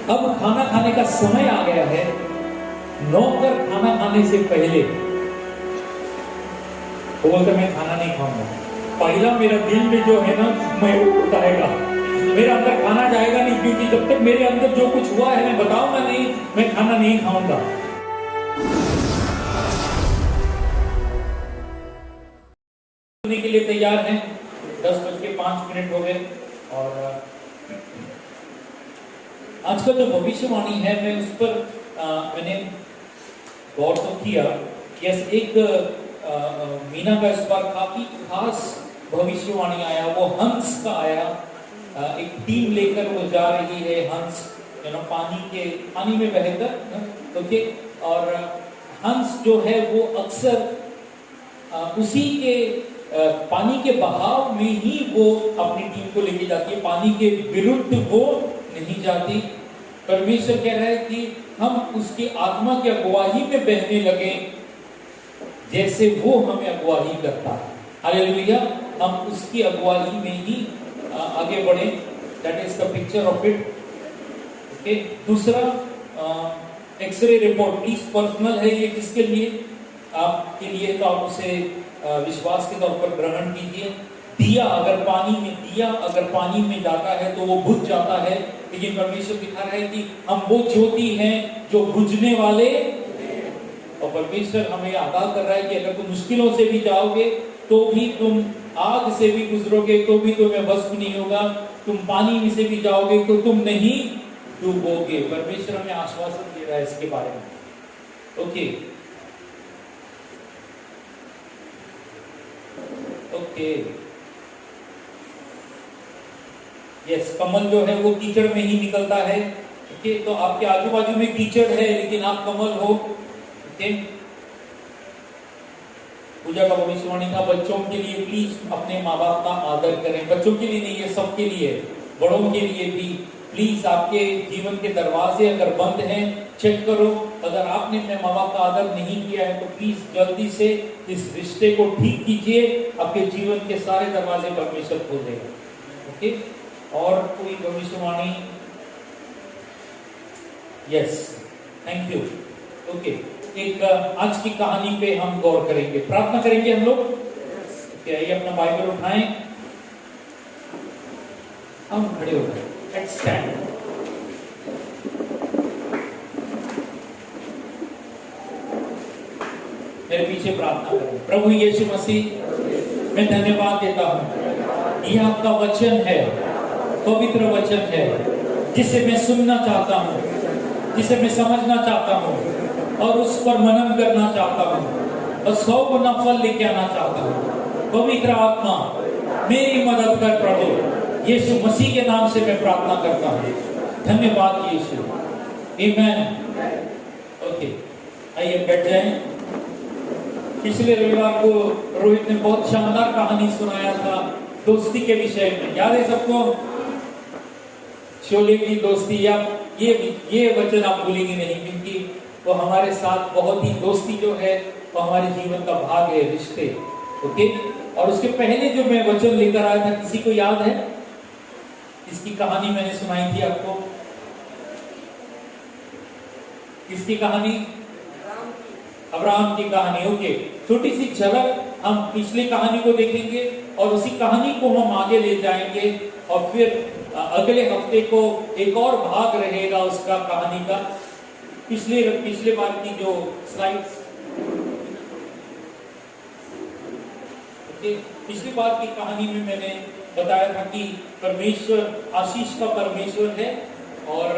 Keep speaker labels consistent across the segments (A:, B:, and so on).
A: अब खाना खाने का समय आ गया है। नौकर खाना खाने से पहले वो बोलता मैं खाना नहीं खाऊंगा। पहला मेरा दिल में जो है ना मैं उठाएगा, मेरे अंदर खाना जाएगा नहीं, क्योंकि जब तक मेरे अंदर जो कुछ हुआ है मैं बताऊंगा नहीं, मैं खाना नहीं खाऊंगा। के लिए तैयार हैं। 10:05 हो गए और आज का जो भविष्यवाणी है मैं उस पर मैंने गौर तो किया। यस, एक मीना का इस बार काफी खास भविष्यवाणी आया, वो हंस का आया। एक टीम लेकर वो जा रही है, हंस पानी में बहकर, ओके। और हंस जो है वो अक्सर उसी के पानी के बहाव में ही वो अपनी टीम को लेके जाती है, पानी के विरुद्ध वो नहीं जाती। परमेश्वर कह रहा है कि हम उसकी आत्मा की अगुवाई में बहने लगे जैसे वो हमें अगुवाई करता है। हालेलुया, हम उसकी अगुवाई में ही आगे बढ़े। That is the picture of it, okay. दूसरा, एक्सरे रिपोर्ट प्लीज पर्सनल है, ये किसके लिए? आपके लिए, तो आप उसे विश्वास के तौर पर ग्रहण कीजिए। दिया अगर पानी में जाता है तो वो बुझ जाता है, लेकिन परमेश्वर दिखा रहा है कि हम वो ज्योति हैं जो बुझने वाले। और परमेश्वर हमें आगाह कर रहा है कि अगर तुम मुश्किलों से भी जाओगे तो भी तुम आग से भी गुजरोगे तो भी तुम्हें बस नहीं होगा, तुम पानी में से भी जाओगे तो तुम नहीं डूबोगे। परमेश्वर हमें आश्वासन दे रहा है इसके बारे में, ओके। यस, कमल जो है वो कीचड़ में ही निकलता है, ओके। तो आपके आजू बाजू में कीचड़ है लेकिन आप कमल हो, ओके। पूजा का भविष्यवाणी था बच्चों के लिए, प्लीज अपने माँ बाप का आदर करें। बच्चों के लिए नहीं, ये सबके लिए, बड़ों के लिए भी। प्लीज आपके जीवन के दरवाजे अगर बंद हैं चेक करो। अगर आपने अपने माँ बाप का आदर नहीं किया है तो प्लीज जल्दी से इस रिश्ते को ठीक कीजिए, आपके जीवन के सारे दरवाजे परमेश्वर खोल देगा, ओके। और कोई भविष्यवाणी? Yes, thank you, okay. एक आज की कहानी पे हम गौर करेंगे, प्रार्थना करेंगे हम लोग, ओके। आइए अपना बाइबल उठाएं, हम खड़े हो गए, लेट्स स्टैंड। मेरे पीछे प्रार्थना करें। प्रभु यीशु मसीह, मैं धन्यवाद देता हूँ, यह आपका वचन है, पवित्र वचन है, जिसे मैं सुनना चाहता हूँ, जिसे मैं समझना चाहता हूँ और उस पर मनन करना चाहता हूँ और 100 गुना फल लेके आना चाहता हूँ। पवित्र आत्मा मेरी मदद कर प्रभु, यीशु मसीह के नाम से मैं प्रार्थना करता हूँ। धन्यवाद यीशु, आमीन, ओके। आइए बैठ जाएं। पिछले रविवार को रोहित ने बहुत शानदार कहानी सुनाया था दोस्ती के विषय में, याद है सबको? शोले की दोस्ती, या ये वचन आप भूलेंगे नहीं, क्योंकि वो हमारे साथ बहुत ही, दोस्ती जो है वो हमारे जीवन का भाग है, रिश्ते, ओके। और उसके पहले जो मैं वचन लेकर आया था, किसी को याद है? इसकी कहानी मैंने सुनाई थी आपको। किसकी कहानी? अब्राहम की कहानी, ओके। छोटी सी झलक हम पिछली कहानी को देखेंगे और उसी कहानी को हम आगे ले जाएंगे, और फिर अगले हफ्ते को एक और भाग रहेगा उसका, कहानी का। पिछले बार की जो स्लाइड्स, ओके। पिछली बार की कहानी में मैंने बताया था कि परमेश्वर आशीष का परमेश्वर है और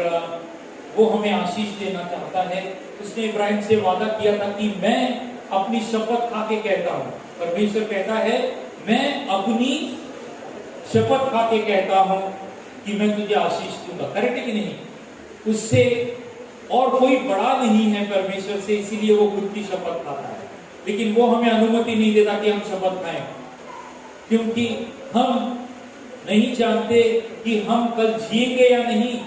A: वो हमें आशीष देना चाहता है। उसने इब्राहिम से वादा किया था कि मैं अपनी शपथ खा के कहता हूं, परमेश्वर कहता है मैं अपनी शपथ खा के कहता हूं कि मैं तुझे आशीष दूंगा। करेक्ट है कि नहीं? उससे और कोई बड़ा नहीं है परमेश्वर से, इसीलिए वो खुद की शपथ खाता है। लेकिन वो हमें अनुमति नहीं देता कि हम शपथ खाएं, क्योंकि हम नहीं जानते कि हम कल जिएंगे या नहीं।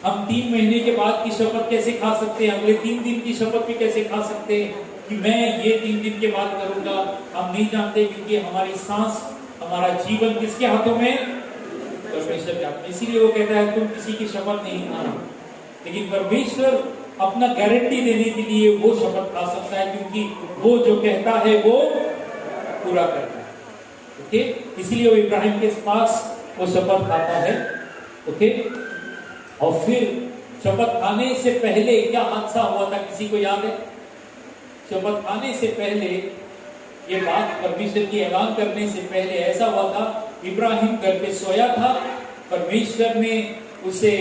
A: हम 3 महीने के बाद की शपथ कैसे खा सकते हैं, अगले 3 दिन की शपथ भी कैसे खा सकते हैं कि मैं ये 3 दिन के बाद करूंगा? हम नहीं जानते, क्योंकि हमारी सांस, हमारा जीवन किसके हाथों में? परमेश्वर के हाथ में। इसीलिए वो कहता है तुम किसी की शपथ नहीं खाना, लेकिन परमेश्वर अपना गारंटी देने के लिए वो शपथ खा सकता है, क्योंकि वो जो कहता है वो पूरा करता है। ओके, इसलिए वो इब्राहिम के पास वो शपथ खाता है। ओके, और फिर शपथ खाने से पहले क्या हादसा हुआ था, किसी को याद है? शपथ खाने से पहले, ये बात परमेश्वर की ऐलान करने से पहले ऐसा हुआ था, इब्राहिम घर पे सोया था, परमेश्वर ने उसे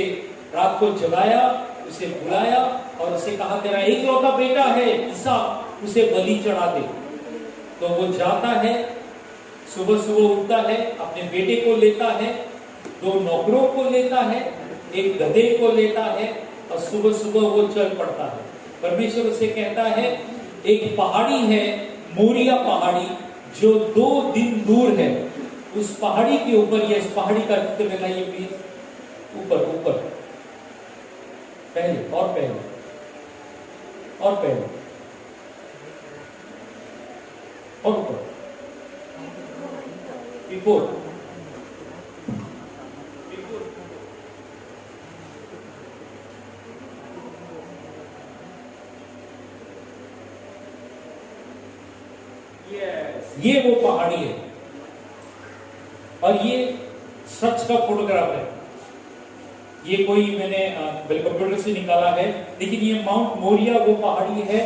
A: रात को जगाया, उसे बुलाया और उसे कहा तेरा एकलौता बेटा है इसहाक, उसे बलि चढ़ा दे। तो वो जाता है, सुबह सुबह उठता है, अपने बेटे को लेता है, 2 नौकरों को लेता है, एक गधे को लेता है और सुबह सुबह वो चल पड़ता है। परमेश्वर उसे कहता है एक पहाड़ी है, मोरिया पहाड़ी, जो 2 दिन दूर है, उस पहाड़ी के ऊपर, या इस पहाड़ी का चित्र लगाइए प्लीज, ऊपर ऊपर, पहले और पहले और पहले और ऊपर, बिफोर, ये वो पहाड़ी है और ये सच का फोटोग्राफ है। ये कोई मैंने कंप्यूटर से निकाला है, लेकिन ये माउंट मोरिया वो पहाड़ी है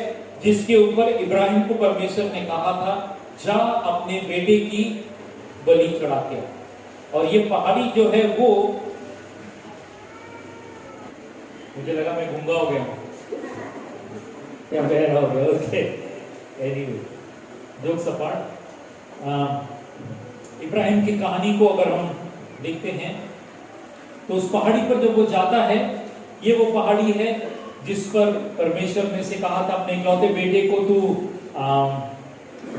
A: जिसके ऊपर इब्राहिम को परमेश्वर ने कहा था जा अपने बेटे की बलि चढ़ा के। और ये पहाड़ी जो है वो, मुझे लगा मैं गूंगा हो गया क्या बहरा हो गया। Okay, anyway, jokes apart, Ibrahim की कहानी को अगर हम देखते हैं तो उस पहाड़ी पर जब वो जाता है, ये वो पहाड़ी है जिस पर परमेश्वर ने से कहा था अपने इकलौते बेटे को तू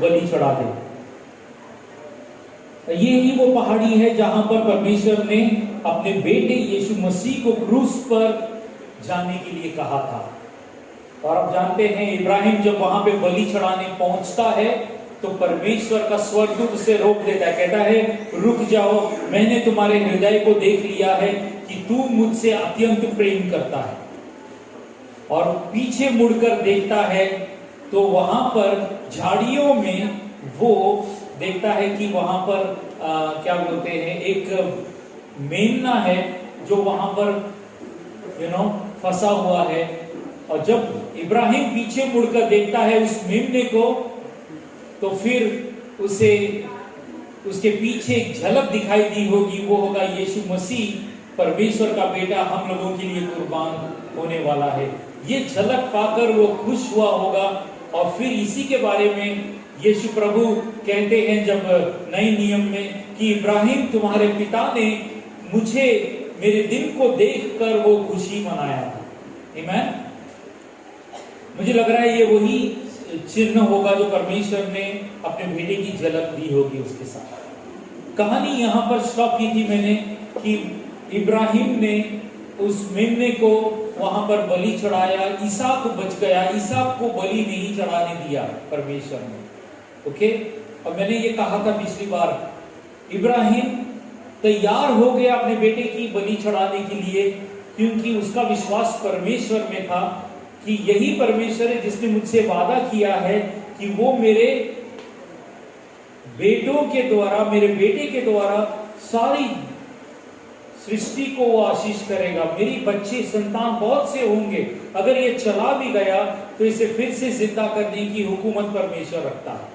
A: बलि चढ़ा दे। ये ही वो पहाड़ी है जहां पर परमेश्वर ने अपने बेटे यीशु मसीह को क्रूस पर जाने के लिए कहा था। और आप जानते हैं इब्राहिम जब वहां पे बलि चढ़ाने पहुंचता है तो परमेश्वर का स्वर्गदूत उसे रोक देता है, कहता है रुक जाओ, मैंने तुम्हारे हृदय को देख लिया है कि तू मुझसे अत्यंत प्रेम करता है। और पीछे मुड़कर देखता है तो वहां पर झाड़ियों में वो देखता है कि वहां पर क्या बोलते हैं, एक मेमना है जो वहां पर फंसा हुआ है। और जब इब्राहिम पीछे मुड़कर देखता है उस मेमने को, तो फिर उसे उसके पीछे एक झलक दिखाई दी होगी, वो होगा यीशु मसीह, परमेश्वर का बेटा, हम लोगों के लिए कुर्बान होने वाला है। ये झलक पाकर वो खुश हुआ होगा। और फिर इसी के बारे में यीशु प्रभु कहते हैं जब नए नियम में कि इब्राहिम तुम्हारे पिता ने मुझे, मेरे दिन को देखकर वो खुशी मनाया था। आमीन। मुझे लग रहा है ये वही चिन्ह होगा जो परमेश्वर ने अपने बेटे की झलक दी होगी उसके साथ। कहानी यहां पर स्टॉप की थी मैंने कि इब्राहिम ने उस मेमने को वहां पर बलि चढ़ाया, इसहाक बच गया, इसहाक को बलि नहीं चढ़ाने दिया परमेश्वर ने। ओके, और मैंने ये कहा था पिछली बार, इब्राहिम तैयार हो गया अपने बेटे की बलि चढ़ाने के लिए, क्योंकि उसका विश्वास परमेश्वर में था कि यही परमेश्वर है जिसने मुझसे वादा किया है कि वो मेरे बेटों के द्वारा, मेरे बेटे के द्वारा सारी सृष्टि को वो आशीष करेगा। मेरी बच्चे संतान बहुत से होंगे, अगर ये चला भी गया तो इसे फिर से जिंदा करने की हुकूमत परमेश्वर रखता है।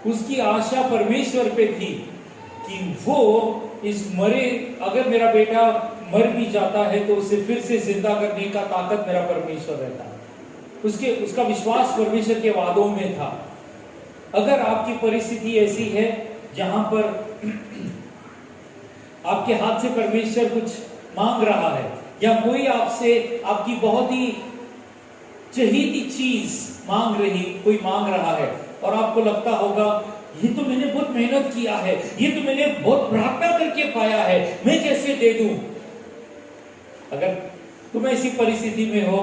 A: उसकी आशा परमेश्वर पे थी कि वो इस मरे, अगर मेरा बेटा मर भी जाता है तो उसे फिर से जिंदा करने का ताकत मेरा परमेश्वर रहता है। उसका विश्वास परमेश्वर के वादों में था। अगर आपकी परिस्थिति ऐसी है जहां पर आपके हाथ से परमेश्वर कुछ मांग रहा है, या कोई आपसे आपकी बहुत ही चहीती चीज कोई मांग रहा है, और आपको लगता होगा ये तो मैंने बहुत मेहनत किया है, ये तो मैंने बहुत प्रार्थना करके पाया है, मैं कैसे दे दूं। अगर तुम ऐसी परिस्थिति में हो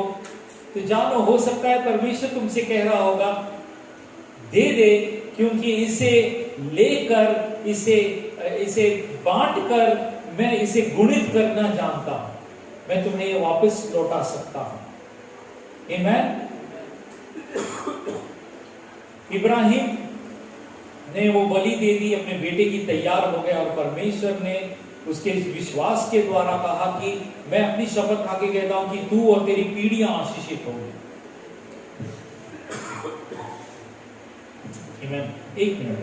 A: तो जानो, हो सकता है परमेश्वर तुमसे कह रहा होगा दे दे, क्योंकि इसे लेकर, इसे बांट कर मैं इसे गुणित करना जानता हूं। मैं तुम्हें ये वापस लौटा सकता हूं। आमीन। इब्राहिम ने वो बलि दे दी, अपने बेटे की तैयार हो गया, और परमेश्वर ने उसके विश्वास के द्वारा कहा कि मैं अपनी शपथ खा के कहता हूं कि तू और तेरी पीढ़ियां आशीषित होंगी। आमीन। एक मिनट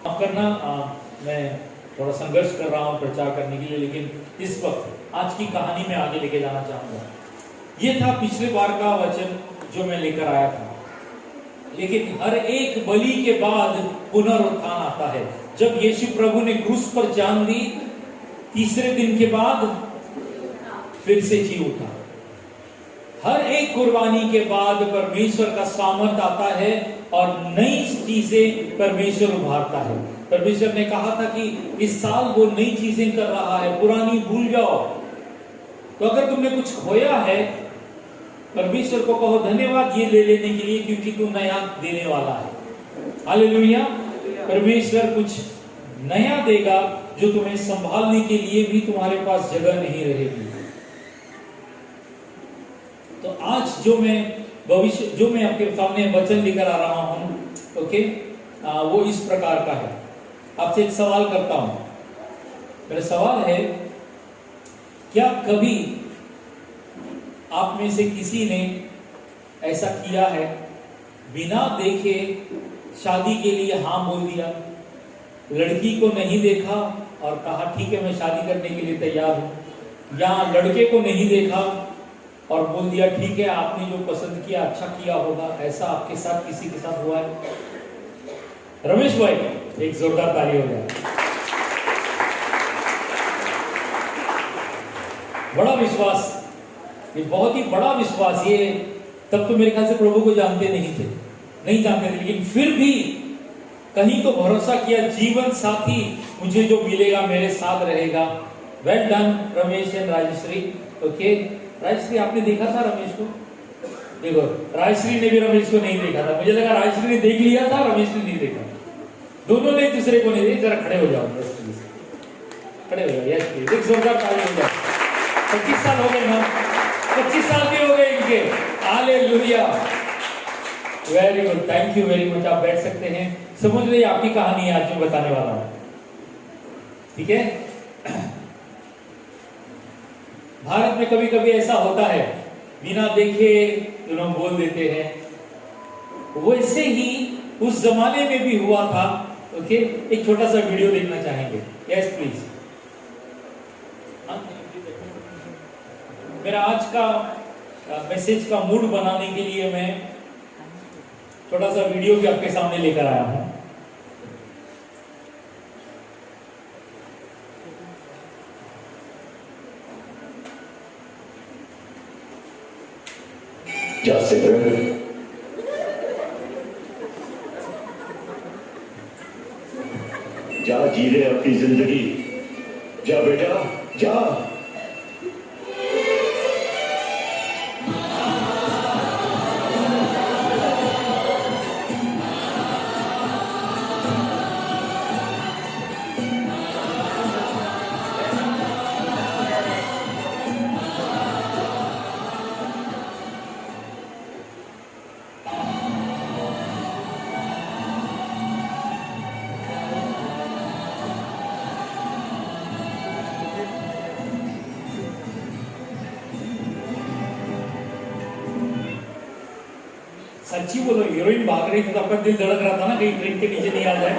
A: माफ करना, मैं थोड़ा संघर्ष कर रहा हूं प्रचार करने के लिए, लेकिन इस वक्त आज की कहानी में आगे लेके जाना चाहूंगा। ये था पिछले बार का वचन जो मैं लेकर आया था, लेकिन हर एक बलि के बाद पुनरुत्थान आता है। जब यीशु प्रभु ने क्रूस पर जान दी, तीसरे दिन के बाद फिर से जी उठा। हर एक कुर्बानी के बाद परमेश्वर का सामर्थ आता है और नई चीजें परमेश्वर उभारता है। परमेश्वर ने कहा था कि इस साल वो नई चीजें कर रहा है, पुरानी भूल जाओ। तो अगर तुमने कुछ खोया है, परमेश्वर को कहो धन्यवाद ये ले लेने के लिए, क्योंकि तू नया देने वाला है। हालेलुया। परमेश्वर कुछ नया देगा जो तुम्हें संभालने के लिए भी तुम्हारे पास जगह नहीं रहेगी। तो आज जो मैं आपके सामने वचन लेकर आ रहा हूं, ओके, वो इस प्रकार का है। आपसे एक सवाल करता हूं। मेरा सवाल है, क्या कभी आप में से किसी ने ऐसा किया है, बिना देखे शादी के लिए हाँ बोल दिया, लड़की को नहीं देखा और कहा ठीक है मैं शादी करने के लिए तैयार हूं, या लड़के को नहीं देखा और बोल दिया ठीक है आपने जो पसंद किया अच्छा किया होगा। ऐसा आपके साथ किसी के साथ हुआ है? रमेश भाई एक जोरदार ताली हो जाए। बड़ा विश्वास, ये बहुत ही बड़ा विश्वास। ये तब तो मेरे ख्याल से प्रभु को जानते नहीं जानते थे, लेकिन फिर भी कहीं तो भरोसा किया, जीवन साथी मुझे जो मिलेगा मेरे साथ रहेगा। Well done Ramesh and Rajashree. Okay Rajashree, आपने देखा था रमेश को? देखो राजश्री ने भी रमेश को नहीं देखा था। मुझे लगा राजश्री ने देख लिया था, रमेश ने नहीं देखा। दोनों ने एक दूसरे को नहीं देखा। जरा खड़े हो जाओ, खड़े हो जाओ। यस प्लीज, एक जोरदार ताली हो जाए। 25 साल हो गए ना, 25 साल भी हो गए इनके। Hallelujah, very good, thank you very much. आप बैठ सकते हैं। समझ रही आपकी कहानी आज जो बताने वाला हूं, ठीक है? भारत में कभी कभी ऐसा होता है, बिना देखे लोग बोल देते हैं। वैसे ही उस जमाने में भी हुआ था। ओके, एक छोटा सा वीडियो देखना चाहेंगे? Yes please. मेरा आज का मैसेज का मूड बनाने के लिए मैं छोटा सा वीडियो भी आपके सामने लेकर आया हूं।
B: जा सिमरन, जा जी ले अपनी जिंदगी। जा बेटा जा।
A: सच्ची बोलो, हीरोइन भाग रही थी तो आपका दिल धड़क रहा था ना, कहीं ट्रेन के नीचे नहीं आ जाए।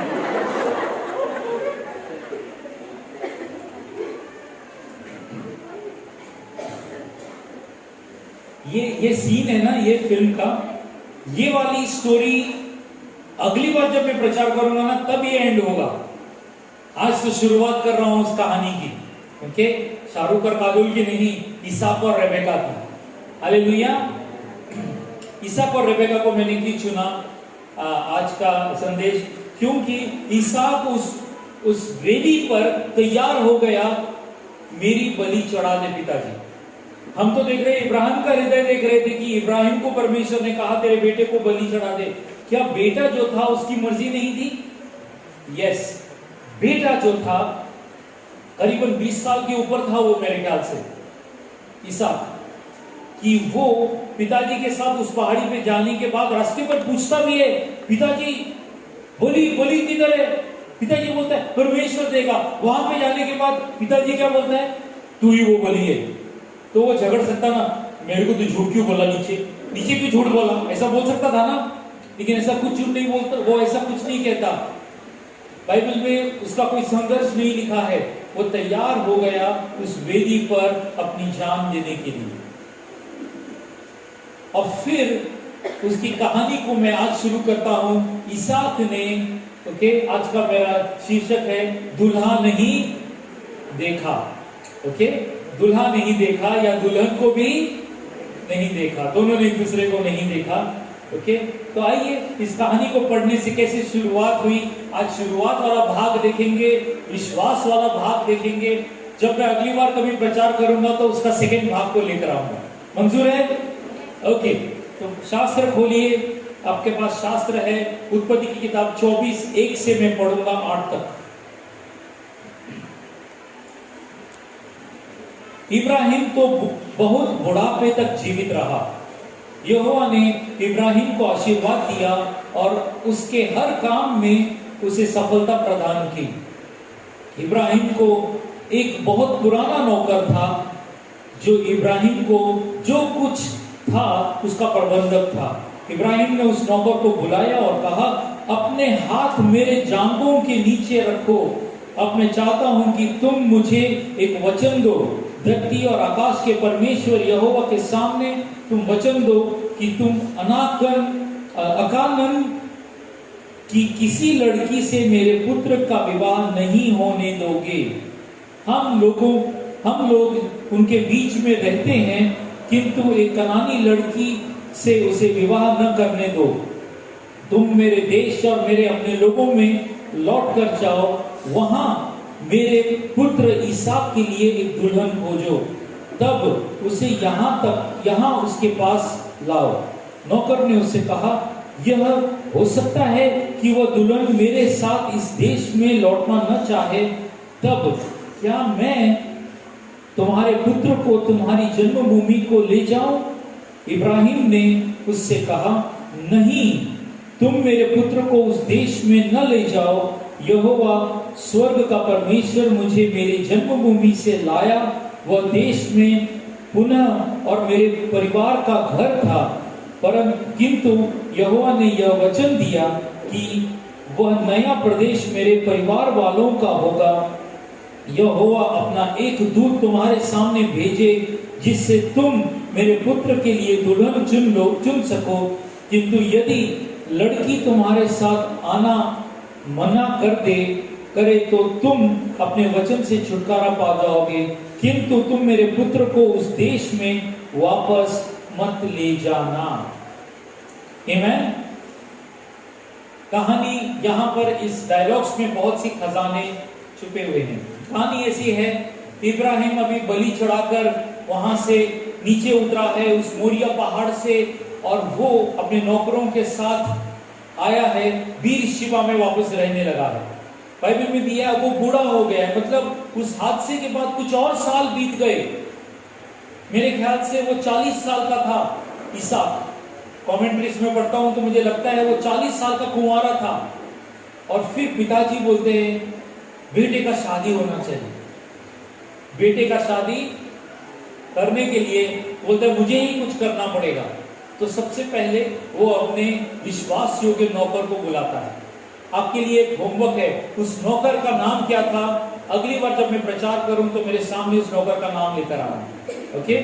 A: ये सीन है ना, ये फिल्म का, ये वाली स्टोरी अगली बार जब मैं प्रचार करूंगा ना तब ये एंड होगा। आज तो शुरुआत कर रहा हूं उस कहानी की। ओके, शाहरुख और काजोल की नहीं, इसाक और रेबेका की। हालेलुया। इसाक और रेबेका को मैंने क्यों चुना आज का संदेश? क्योंकि इसाक उस वेदी पर तैयार हो गया, मेरी बलि चढ़ा दे पिताजी। हम तो देख रहे इब्राहिम का हृदय देख रहे थे कि इब्राहिम को परमेश्वर ने कहा तेरे बेटे को बलि चढ़ा दे। क्या बेटा जो था उसकी मर्जी नहीं थी? यस, बेटा जो था करीबन 20 साल के ऊपर था वो मेरे ख्याल से, इसहाक, कि वो पिताजी के साथ उस पहाड़ी पे जाने के बाद रास्ते पर पूछता भी है, पिताजी बोली बोली किधर है? पिताजी बोलता है परमेश्वर देगा। वहां पे जाने के बाद पिताजी क्या बोलता है? तू ही वो बलि है। तो वो झगड़ सकता ना, मेरे को तो झूठ क्यों बोला, नीचे नीचे क्यों झूठ बोला, ऐसा बोल सकता था ना, लेकिन ऐसा कुछ झूठ नहीं बोलता, वो ऐसा कुछ नहीं कहता। बाइबल में उसका कोई संघर्ष नहीं लिखा है, वो तैयार हो गया उस वेदी पर अपनी जान देने के लिए। और फिर उसकी कहानी को मैं आज शुरू करता हूं। इसहाक ने, ओके, आज का मेरा शीर्षक है दुल्हा नहीं देखा। ओके, दुल्हा नहीं देखा या दुल्हन को भी नहीं देखा, दोनों ने एक दूसरे को नहीं देखा। ओके, तो आइए इस कहानी को पढ़ने से कैसे शुरुआत हुई, आज शुरुआत वाला भाग देखेंगे, विश्वास वाला भाग देखेंगे। जब मैं अगली बार कभी प्रचार करूंगा तो उसका सेकंड भाग को लेकर आऊंगा। मंजूर है? ओके, तो शास्त्र खोलिए, आपके पास शास्त्र है, उत्पत्ति की किताब 24:1 से मैं पढ़ूंगा 8 तक। इब्राहिम तो बहुत बुढ़ापे तक जीवित रहा। यहोवा ने इब्राहिम को आशीर्वाद दिया और उसके हर काम में उसे सफलता प्रदान की। इब्राहिम को एक बहुत पुराना नौकर था जो इब्राहिम को जो कुछ था उसका प्रबंधक था। इब्राहिम ने उस नौकर को बुलाया और कहा, अपने हाथ मेरे जांघों के नीचे रखो। अब मैं चाहता हूं कि तुम मुझे एक वचन दो। धरती और आकाश के परमेश्वर यहोवा के सामने तुम वचन दो कि तुम अकानन की किसी लड़की से मेरे पुत्र का विवाह नहीं होने दोगे। हम लोग उनके बीच में रहते हैं, किंतु एक कनानी लड़की से उसे विवाह न करने दो। तुम मेरे देश और मेरे अपने लोगों में लौट कर जाओ, वहां मेरे पुत्र इसहाक के लिए एक दुल्हन खोजो, तब उसे यहाँ उसके पास लाओ। नौकर ने उससे कहा, यह हो सकता है कि वह दुल्हन मेरे साथ इस देश में लौटना न चाहे, तब क्या मैं तुम्हारे पुत्र को तुम्हारी जन्मभूमि को ले जाऊं? इब्राहिम ने उससे कहा, नहीं, तुम मेरे पुत्र को उस देश में न ले जाओ। यहोवा स्वर्ग का परमेश्वर मुझे मेरी जन्मभूमि से लाया, वह देश में पुनः और मेरे परिवार का घर था, किंतु यहोवा ने यह वचन दिया कि वह नया प्रदेश मेरे परिवार वालों का होगा। यहोवा अपना एक दूत तुम्हारे सामने भेजे, जिससे तुम मेरे पुत्र के लिए दुल्हन चुन सको। किंतु यदि लड़की तुम्हारे साथ आना मना करे तो तुम अपने वचन से छुटकारा पा जाओगे, किंतु तुम मेरे पुत्र को उस देश में वापस मत ले जाना। आमीन। कहानी यहाँ पर इस डायलॉग्स में बहुत सी खजाने छुपे हुए हैं। कहानी ऐसी है, इब्राहिम अभी बलि चढ़ाकर वहां से नीचे उतरा है उस मोरिया पहाड़ से, और वो अपने नौकरों के साथ आया है, बीर शिबा में वापस रहने लगा है। बाइबल में दिया वो बूढ़ा हो गया है, मतलब उस हादसे के बाद कुछ और साल बीत गए। मेरे ख्याल से वो 40 साल का था इसहाक। कमेंट्रीज में पढ़ता हूं तो मुझे लगता है वो 40 साल का कुंवारा था। और फिर पिताजी बोलते हैं बेटे का शादी होना चाहिए। बेटे का शादी करने के लिए बोलते हैं मुझे ही कुछ करना पड़ेगा। तो सबसे पहले वो अपने विश्वास योग्य नौकर को बुलाता है। आपके लिए एक होमवर्क है, उस नौकर का नाम क्या था? अगली बार जब मैं प्रचार करूं तो मेरे सामने उस नौकर का नाम लेकर आना। ओके,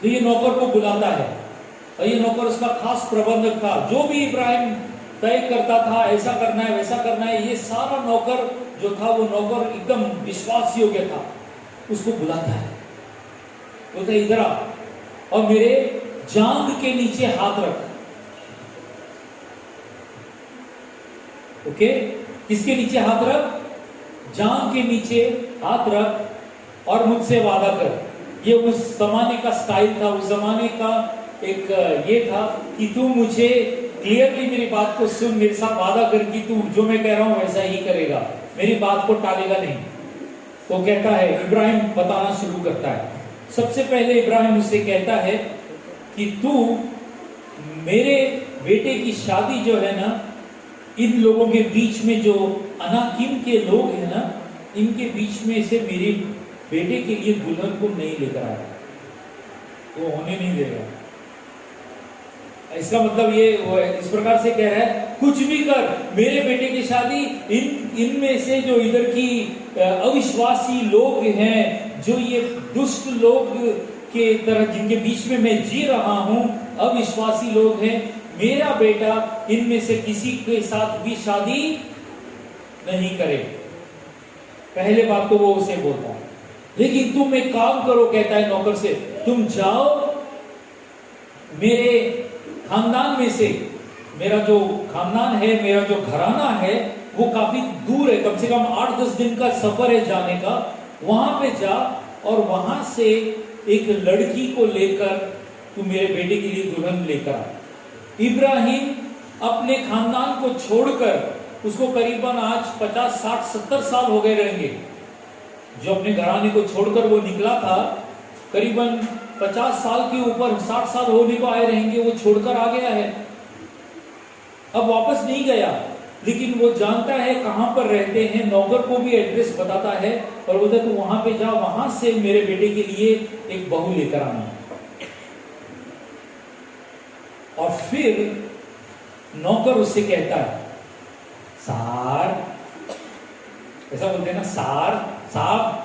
A: तो ये नौकर को बुलाता है और ये नौकर उसका खास प्रबंधक था। जो भी इब्राहिम तय करता था, ऐसा करना है वैसा करना है, ये सारा नौकर जो था वो नौकर एकदम विश्वास योग्य था। उसको बुलाता है, बोलता है इधर आ और मेरे जांघ के नीचे हाथ रख। ओके, किसके नीचे हाथ रख? जांघ के नीचे हाथ रख और मुझसे वादा कर। ये उस जमाने का स्टाइल था, उस जमाने का एक ये था कि तू मुझे क्लियरली मेरी बात को सुन, मेरे साथ वादा कर कि तू जो मैं कह रहा हूं वैसा ही करेगा, मेरी बात को टालेगा नहीं। तो कहता है, इब्राहिम बताना शुरू करता है। सबसे पहले इब्राहिम उससे कहता है कि तू मेरे बेटे की शादी जो है ना, इन लोगों के बीच में जो अनाकिम के लोग हैं ना, इनके बीच में से मेरे बेटे के लिए दुल्हन को नहीं लेकर आया, वो होने नहीं देगा। इसका मतलब ये इस प्रकार से कह रहा है, कुछ भी कर, मेरे बेटे की शादी इनमें से जो इधर की अविश्वासी लोग हैं, जो ये दुष्ट लोग के तरह जिनके बीच में मैं जी रहा हूं, अविश्वासी लोग हैं, मेरा बेटा इनमें से किसी के साथ भी शादी नहीं करे। पहले बात तो वो उसे बोलता है। लेकिन तुम एक काम करो, कहता है नौकर से, तुम जाओ मेरे खानदान में से, मेरा जो खानदान है, मेरा जो घराना है वो काफी दूर है, कम से कम 8-10 दिन का सफर है जाने का, वहां पे जा और वहां से एक लड़की को लेकर तू मेरे बेटे के लिए दुल्हन लेकर आ। इब्राहिम अपने खानदान को छोड़कर, उसको करीबन आज 50, 60, 70 साल हो गए रहेंगे, जो अपने घराने को छोड़कर वो निकला था, करीबन 50 साल के ऊपर, 60 साल होने को आए रहेंगे, वो छोड़कर आ गया है। अब वापस नहीं गया, लेकिन वो जानता है कहां पर रहते हैं, नौकर को भी एड्रेस बताता है और बोलता है तू वहां पे जा, वहां से मेरे बेटे के लिए एक बहू लेकर आना। और फिर नौकर उससे कहता है, सार, ऐसा बोलते हैं ना, सार साहब,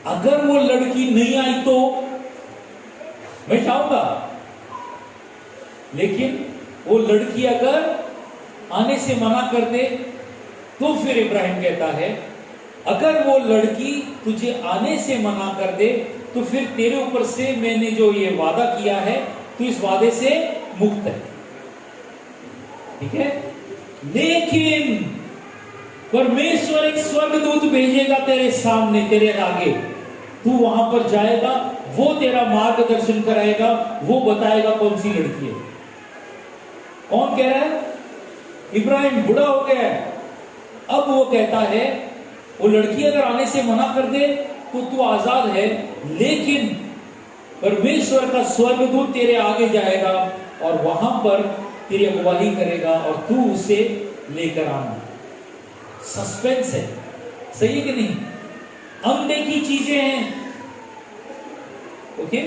A: अगर वो लड़की नहीं आई तो मैं जाऊंगा, लेकिन वो लड़की अगर आने से मना कर दे तो फिर इब्राहिम कहता है, अगर वो लड़की तुझे आने से मना कर दे तो फिर तेरे ऊपर से मैंने जो ये वादा किया है, तू इस वादे से मुक्त है, ठीक है। लेकिन परमेश्वर एक स्वर्गदूत भेजेगा तेरे सामने, तेरे आगे, तू वहां पर जाएगा, वो तेरा मार्गदर्शन कराएगा, वो बताएगा कौन सी लड़की है। कौन कह रहा है? इब्राहिम बूढ़ा हो गया है। अब वो कहता है, वो लड़की अगर आने से मना कर दे तो तू आजाद है, लेकिन परमेश्वर का स्वर्गदूत तेरे आगे जाएगा और वहां पर तेरी अगुवाई करेगा और तू उसे लेकर आना। सस्पेंस है, सही है कि नहीं? अनदेखी चीजें हैं, ओके।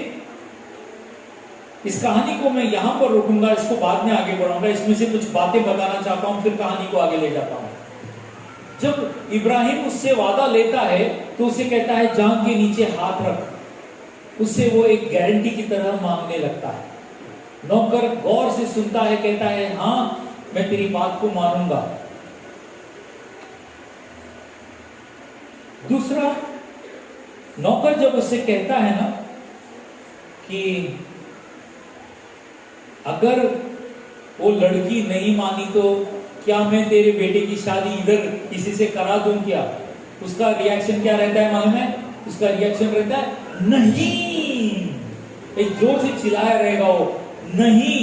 A: इस कहानी को मैं यहां पर रोकूंगा, इसको बाद में आगे बढ़ाऊंगा, इसमें से कुछ बातें बताना चाहता हूं, फिर कहानी को आगे ले जाता हूं। जब इब्राहिम उससे वादा लेता है तो उसे कहता है जांघ के नीचे हाथ रख, उससे वो एक गारंटी की तरह मांगने लगता है। नौकर गौर से सुनता है, कहता है हाँ मैं तेरी बात को मानूंगा। दूसरा, नौकर जब उससे कहता है ना कि अगर वो लड़की नहीं मानी तो क्या मैं तेरे बेटे की शादी इधर किसी से करा दूं क्या, उसका रिएक्शन क्या रहता है मालूम है? उसका रिएक्शन रहता है नहीं, एक जोर से चिल्लाया रहेगा वो, नहीं,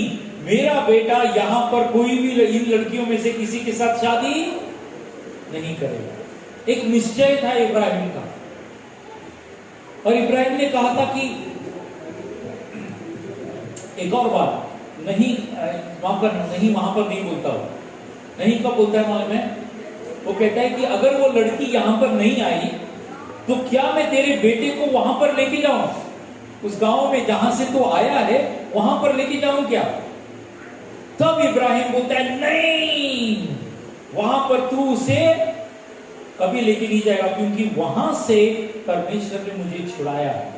A: मेरा बेटा यहां पर कोई भी इन लड़कियों में से किसी के साथ शादी नहीं करेगा। एक निश्चय था इब्राहिम का। और इब्राहिम ने कहा था कि एक और बात, नहीं वहां पर नहीं, वहां पर नहीं बोलता हो, नहीं कब बोलता है मालूम है? वो कहता है कि अगर वो लड़की यहां पर नहीं आई तो क्या मैं तेरे बेटे को वहां पर लेके जाऊं, उस गांव में जहां से तो आया है वहां पर लेके जाऊं क्या? तब इब्राहिम बोलता है नहीं, वहां पर तू उसे कभी लेके नहीं जाएगा, क्योंकि वहां से परमेश्वर ने मुझे छुड़ाया है।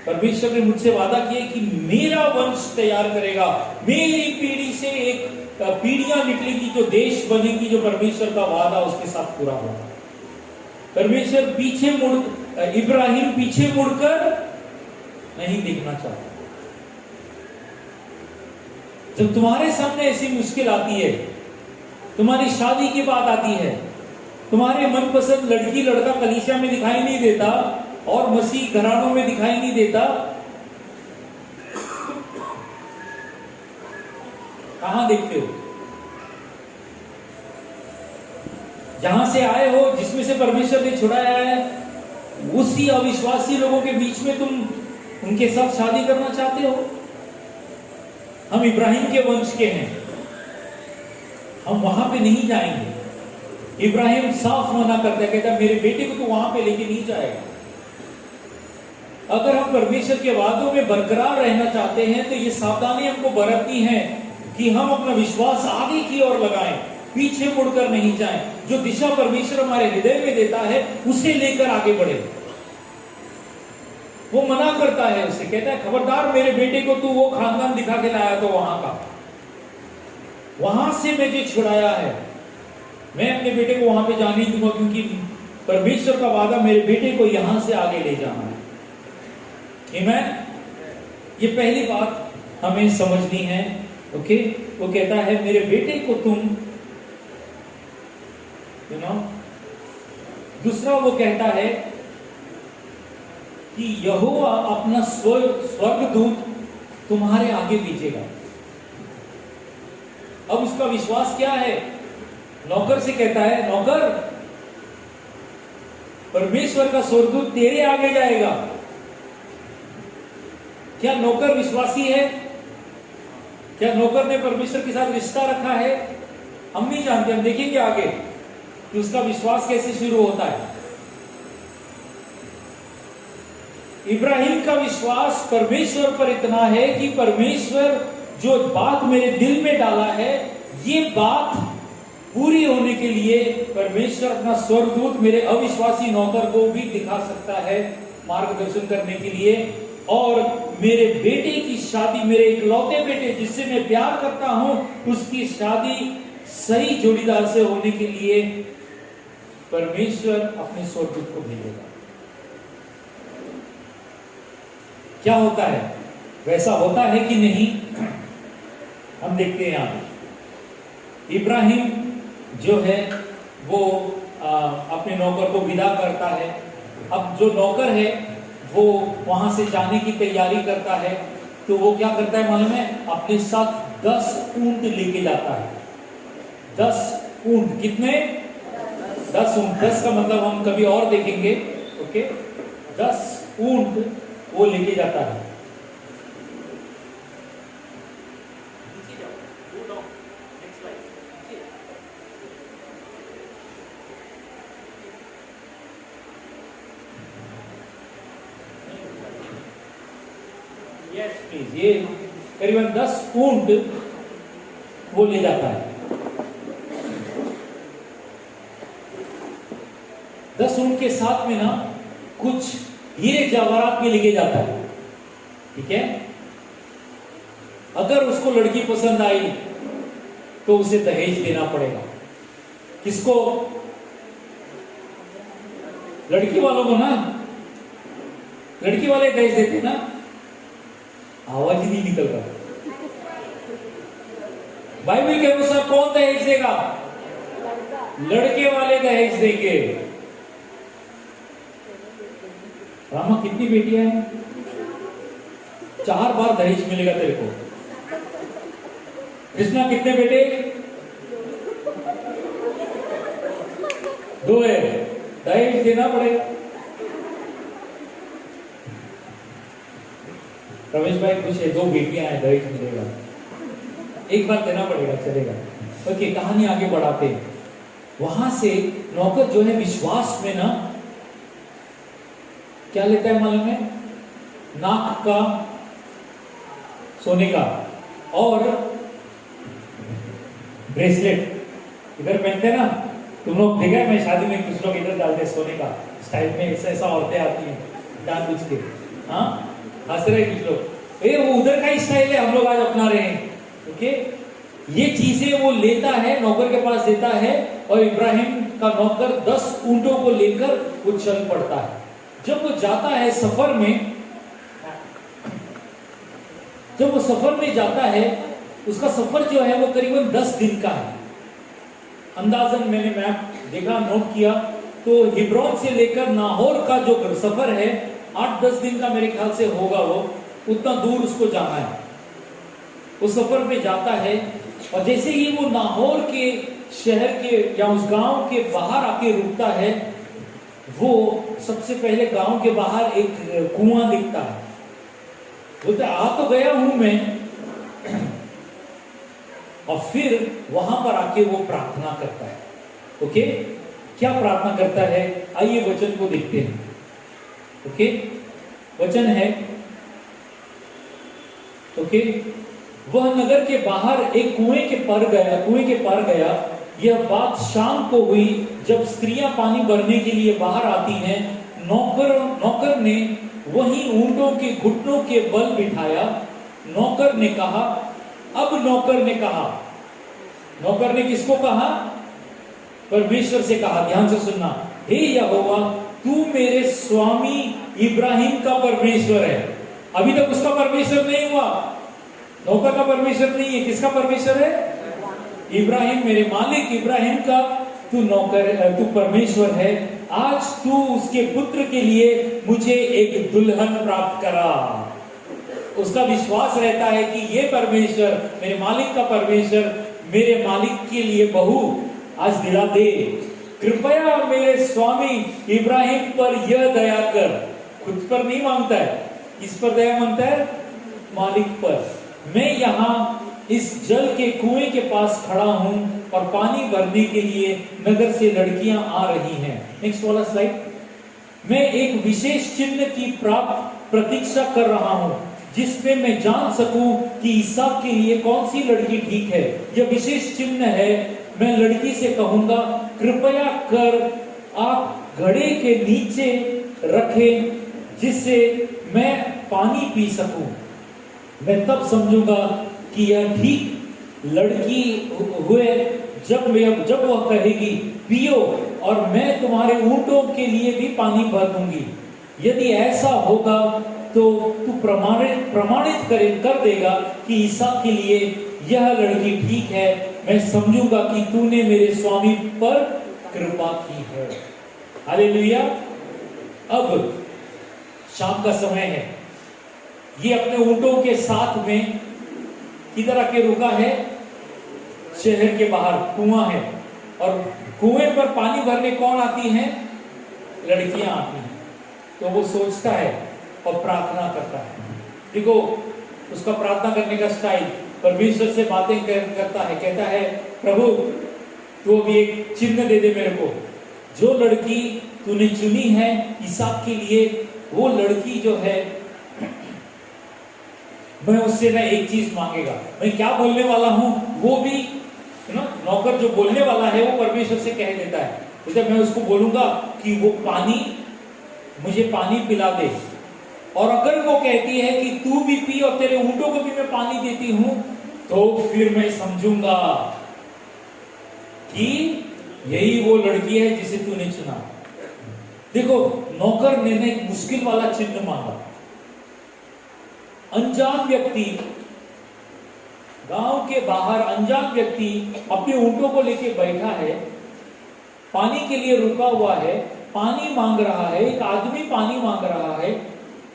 A: परमेश्वर ने मुझसे वादा किया कि मेरा वंश तैयार करेगा, मेरी पीढ़ी से एक पीढ़ियां निकलेगी जो देश बनेगी, जो परमेश्वर का वादा उसके साथ पूरा होगा। परमेश्वर पीछे मुड़, इब्राहिम पीछे मुड़कर नहीं देखना चाहता। जब तुम्हारे सामने ऐसी मुश्किल आती है, तुम्हारी शादी की बात आती है, तुम्हारे मनपसंद लड़की लड़का कलीसिया में दिखाई नहीं देता और मसीह घरानों में दिखाई नहीं देता, कहां देखते हो? जहां से आए हो, जिसमें से परमेश्वर ने छुड़ाया है, उसी अविश्वासी लोगों के बीच में तुम उनके साथ शादी करना चाहते हो? हम इब्राहिम के वंश के हैं, हम वहां पे नहीं जाएंगे। इब्राहिम साफ मना करता है, कहता है मेरे बेटे को तो वहां पे लेके नहीं जाएगा। अगर हम परमेश्वर के वादों में बरकरार रहना चाहते हैं तो ये सावधानी हमको बरतनी है कि हम अपना विश्वास आगे की ओर लगाएं, पीछे मुड़कर नहीं जाएं। जो दिशा परमेश्वर हमारे हृदय में देता है उसे लेकर आगे बढ़े। वो मना करता है, उसे कहता है खबरदार, मेरे बेटे को तू वो खानदान दिखा के लाया तो वहां का, वहां से मैं जो छुड़ाया है, मैं अपने बेटे को वहां पे जाने नहीं दूंगा, क्योंकि परमेश्वर का वादा मेरे बेटे को यहां से आगे ले जाना है। आमीन। ये पहली बात हमें समझनी है। ओके, वो कहता है मेरे बेटे को तुम दूसरा वो कहता है कि यहोवा अपना स्वर्गदूत तुम्हारे आगे भेजेगा। अब उसका विश्वास क्या है? नौकर से कहता है, नौकर, परमेश्वर का स्वर्गदूत तेरे आगे जाएगा। क्या नौकर विश्वासी है? क्या नौकर ने परमेश्वर के साथ रिश्ता रखा है? हम नहीं जानते, हम देखेंगे आगे कि उसका विश्वास कैसे शुरू होता है। इब्राहिम का विश्वास परमेश्वर पर इतना है कि परमेश्वर जो बात मेरे दिल में डाला है, ये बात पूरी होने के लिए परमेश्वर अपना स्वर्गदूत मेरे अविश्वासी नौकर को भी दिखा सकता है, मार्गदर्शन करने के लिए। और मेरे बेटे की शादी, मेरे इकलौते बेटे जिससे मैं प्यार करता हूं, उसकी शादी सही जोड़ीदार से होने के लिए परमेश्वर अपने स्वर्गदूत को भेजेगा। क्या होता है? वैसा होता है कि नहीं? हम देखते हैं यहां इब्राहिम जो है वो अपने नौकर को विदा करता है। अब जो नौकर है वो वहां से जाने की तैयारी करता है, तो वो क्या करता है मालूम है? अपने साथ 10 ऊंट लेके जाता है। 10 ऊंट, कितने? 10 ऊंट। 10 का मतलब हम कभी और देखेंगे। ओके, 10 ऊंट वो लेके जाता है। यस प्लीज, ये करीबन 10 ऊंट वो ले जाता है। 10 ऊंट के साथ में ना कुछ हीरे जवाहरात भी लेके जाता है। ठीक है, अगर उसको लड़की पसंद आई तो उसे दहेज देना पड़ेगा। किसको? लड़की वालों को ना। लड़की वाले दहेज देते ना, आवाज ही नहीं निकल रहा। बाइबल के अनुसार कौन दहेज देगा? लड़के वाले दहेज देंगे। रामा, कितनी बेटियां हैं? 4 बार दहेज मिलेगा तेरे को। कृष्णा, कितने बेटे? 2 है, दहेज देना पड़ेगा। रमेश भाई कुछ है, 2 बेटियां हैं, दहेज मिलेगा। एक बार देना पड़ेगा, चलेगा। ओके, कहानी आगे बढ़ाते हैं। वहां से नौकर जो है विश्वास में ना क्या लेता है मालूम है? नाक का सोने का और ब्रेसलेट इधर पहनते ना, तुम लोग देखा है, मैं शादी में कुछ लोग इधर डालते हैं सोने का स्टाइल में, ऐसा औरतें आती हैं जानबूझ के। हाँ, हंस रहे कुछ लोग, वो उधर का ही स्टाइल है, हम लोग आज अपना रहे हैं। ओके, ये चीजें वो लेता है, नौकर के पास देता है, और इब्राहिम का नौकर 10 ऊंटों को लेकर वो चल पड़ता है। जब वो जाता है सफर में, जब वो सफर में जाता है, उसका सफर जो है वो करीबन 10 दिन का है। अंदाजन मैंने मैप देखा, नोट किया, तो हिब्रोन से लेकर नाहोर का जो सफर है 8-10 दिन का मेरे ख्याल से होगा। वो उतना दूर उसको जाना है। उस सफर में जाता है और जैसे ही वो नाहोर के शहर के या उस गांव के बाहर आके रुकता है, वो सबसे पहले गांव के बाहर एक कुआं दिखता है। बोलता है आ तो गया हूं मैं। और फिर वहां पर आके वो प्रार्थना करता है। ओके, क्या प्रार्थना करता है? आइए वचन को देखते हैं। ओके, वचन है, ओके, वह नगर के बाहर एक कुएं के पार गया। यह बात शाम को हुई, जब स्त्रियां पानी भरने के लिए बाहर आती हैं। नौकर ने वहीं ऊंटों के घुटनों के बल बिठाया। नौकर ने किसको कहा? परमेश्वर से कहा। ध्यान से सुनना, हे यहोवा, तू मेरे स्वामी इब्राहिम का परमेश्वर है। अभी तक उसका परमेश्वर नहीं हुआ, नौकर का परमेश्वर नहीं है। किसका परमेश्वर है? इब्राहिम, मेरे मालिक इब्राहिम का तू परमेश्वर है। आज तू उसके पुत्र के लिए मुझे एक दुल्हन प्राप्त करा। उसका विश्वास रहता है कि ये परमेश्वर, मेरे मालिक का परमेश्वर, मेरे मालिक के लिए बहू आज दिला दे। कृपया मेरे स्वामी इब्राहिम पर यह दया कर। खुद पर नहीं मांगता है, किस पर दया मांगता है? मालिक पर। मैं यहाँ इस जल के कुएं के पास खड़ा हूं और पानी भरने के लिए नगर से लड़कियां आ रही हैं। नेक्स्ट वाला स्लाइड। मैं एक विशेष चिन्ह की प्रतीक्षा कर रहा हूं, जिसमें मैं जान सकूं कि इसहाक के लिए कौन सी लड़की ठीक है। यह विशेष चिन्ह है, मैं लड़की से कहूंगा, कृपया कर आप घड़े के नीचे रखें, जिससे मैं पानी पी सकूं। मैं तब समझूंगा कि यह ठीक लड़की हुए जब वह कहेगी पियो, और मैं तुम्हारे ऊंटों के लिए भी पानी भर दूंगी। यदि ऐसा होगा तो तू प्रमाणित कर देगा कि इसहाक के लिए यह लड़की ठीक है। मैं समझूंगा कि तूने मेरे स्वामी पर कृपा की है। हालेलुया। अब शाम का समय है। ये अपने ऊंटों के साथ में किधर आके रुका है? शहर के बाहर कुआं है, और कुएं पर पानी भरने कौन आती हैं? लड़कियां आती हैं। तो वो सोचता है और प्रार्थना करता है। देखो उसका प्रार्थना करने का स्टाइल, परमेश्वर से बातें करता है। कहता है, प्रभु तू अभी एक चिन्ह दे दे मेरे को। जो लड़की तूने चुनी है इसहाक के लिए, वो लड़की जो है, मैं उससे ना एक चीज मांगेगा। मैं क्या बोलने वाला हूं वो भी नौकर जो बोलने वाला है वो परमेश्वर से कह देता है। तो मैं उसको बोलूंगा कि वो मुझे पानी पिला दे, और अगर वो कहती है कि तू भी पी और तेरे ऊंटों को भी मैं पानी देती हूं, तो फिर मैं समझूंगा कि यही वो लड़की है जिसे तूने चुना। देखो नौकर ने एक मुश्किल वाला चिन्ह मांगा। अनजान व्यक्ति, गांव के बाहर अनजान व्यक्ति अपने ऊंटों को लेके बैठा है, पानी के लिए रुका हुआ है, पानी मांग रहा है। एक आदमी पानी मांग रहा है,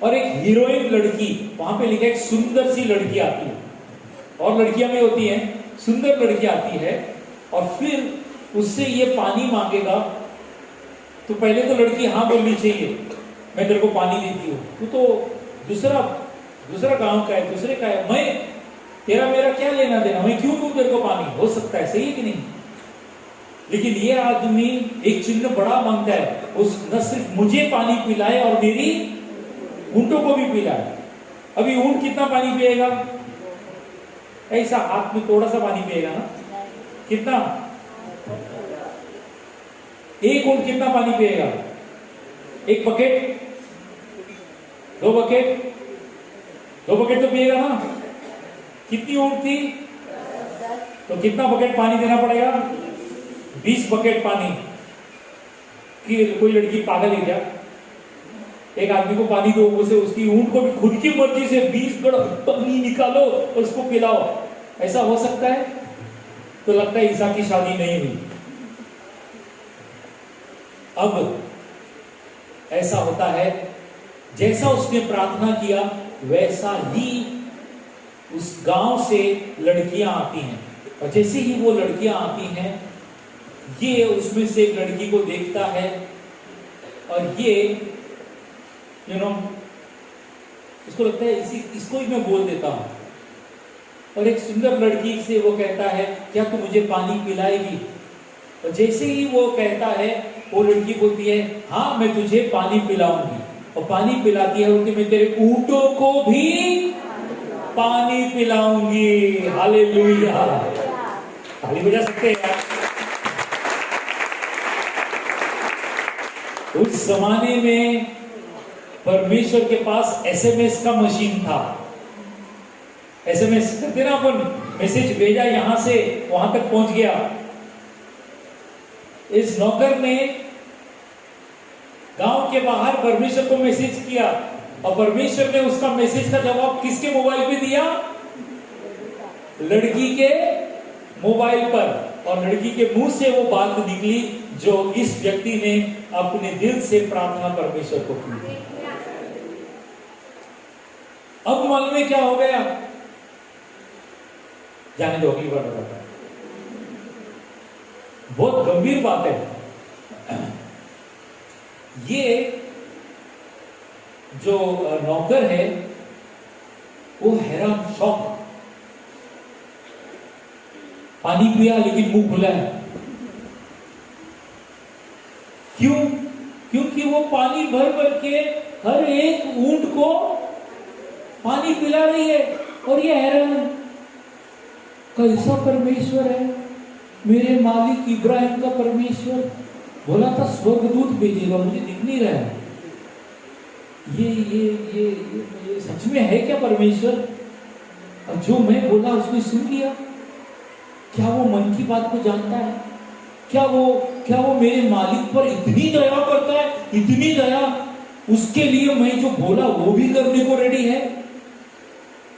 A: और एक हीरोइन लड़की, वहां पे लिखा है सुंदर सी लड़की आती है, और लड़कियां में होती हैं, सुंदर लड़की आती है, और फिर उससे ये पानी मांगेगा। तो पहले तो लड़की हाँ बोलनी चाहिए, मैं तेरे को पानी देती हूँ। तू तो दूसरा गांव का है, दूसरे का है, मैं तेरा मेरा क्या लेना देना, मैं क्यों दूं तेरे को पानी? हो सकता है, सही है कि नहीं? लेकिन ये आदमी एक चिन्ह बड़ा मांगता है, उस न सिर्फ मुझे पानी पिलाए और मेरी ऊंटों को भी पिलाए। अभी ऊंट कितना पानी पिएगा? ऐसा हाथ में थोड़ा सा पानी पिएगा ना। कितना? एक ऊंट कितना पानी पिएगा? एक बकेट, दो बकेट तो पिएगा ना। कितनी ऊंट थी? तो कितना बकेट पानी देना पड़ेगा? 20 बकेट पानी। कि कोई लड़की पागल है क्या? एक आदमी को पानी दो, उसे उसकी ऊंट को भी खुद की मर्जी से 20 गड़ पानी निकालो और उसको पिलाओ। ऐसा हो सकता है? तो लगता है ईसा की शादी नहीं हुई। अब ऐसा होता है, जैसा उसने प्रार्थना किया वैसा ही उस गांव से लड़कियां आती हैं। और जैसे ही वो लड़कियां आती हैं, ये उसमें से एक लड़की को देखता है और ये इसको लगता है इसको ही मैं बोल देता हूं। और एक सुंदर लड़की से वो कहता है, क्या तू मुझे पानी पिलाएगी? और जैसे ही वो कहता है, वो लड़की बोलती है, हाँ मैं तुझे पानी पिलाऊंगी। और पानी पिलाती है, बोलती मैं तेरे ऊंटों को भी पानी पिलाऊंगी। हालेलुया, ताली बजा सकते हैं यार। उस जमाने में परमेश्वर के पास एसएमएस का मशीन था। एसएमएस करते ना अपन, मैसेज भेजा, यहां से वहां तक पहुंच गया। इस नौकर ने गांव के बाहर परमेश्वर को मैसेज किया और परमेश्वर ने उसका मैसेज का जवाब किसके मोबाइल पे दिया? लड़की के मोबाइल पर। और लड़की के मुंह से वो बात निकली जो इस व्यक्ति ने अपने दिल से प्रार्थना परमेश्वर को की। अब मालूम है क्या हो गया? जाने दो, अगली बार बताता है। बहुत गंभीर बात है। ये जो नौकर है वो हैरान, शॉक। पानी पिया लेकिन मुंह खुला है। क्यों? क्योंकि वो पानी भर भर के हर एक ऊंट को पानी पिला रही है। और ये हैरान, कैसा परमेश्वर है मेरे मालिक इब्राहिम का परमेश्वर। बोला था स्वर्गदूत भेजेगा, मुझे दिख नहीं रहा है। ये सच में है क्या परमेश्वर? और जो मैं बोला उसने सुन लिया। क्या वो मन की बात को जानता है? क्या वो मेरे मालिक पर इतनी दया करता है, इतनी दया? उसके लिए मैं जो बोला वो भी करने को रेडी है।